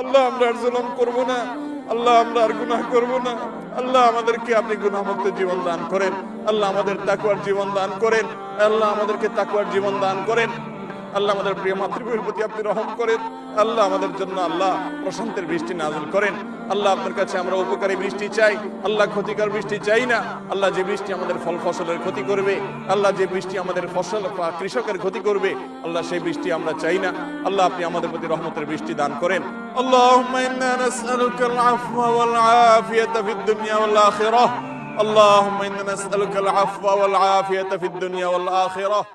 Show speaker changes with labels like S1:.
S1: আল্লাহ আমরা আর জুলুম করব না, আল্লাহ আমরা আর গুনাহ করব না। আল্লাহ আমাদেরকে আপনি গুনাহমুক্ত জীবন দান করেন। আল্লাহ আমাদের তাকওয়ার জীবন দান করেন। আল্লাহ আমাদেরকে তাকওয়ার জীবন দান করেন। আল্লাহ আমাদের প্রিয় মাতৃভূমির প্রতি আপনি রহম করেন। আল্লাহ আমাদের জন্য আল্লাহ প্রশান্তের বৃষ্টি নাযিল করেন। আল্লাহ আপনার কাছে আমরা উপকারী বৃষ্টি চাই, আল্লাহ ক্ষতিকর বৃষ্টি চাই না। আল্লাহ যে বৃষ্টি আমাদের ফল ফসলের ক্ষতি করবে, আল্লাহ যে বৃষ্টি আমাদের ফসল বা কৃষকের ক্ষতি করবে, আল্লাহ সেই বৃষ্টি আমরা চাই না। আল্লাহ আপনি আমাদের প্রতি রহমতের বৃষ্টি দান করেন। আল্লাহুম্মা ইন্না নাসআলুকাল আফওয়া ওয়াল আফিয়াতা ফিদ দুনিয়া ওয়াল আখিরাহ। আল্লাহুম্মা ইন্না নাসআলুকাল আফওয়া ওয়াল আফিয়াতা ফিদ দুনিয়া ওয়াল আখিরাহ।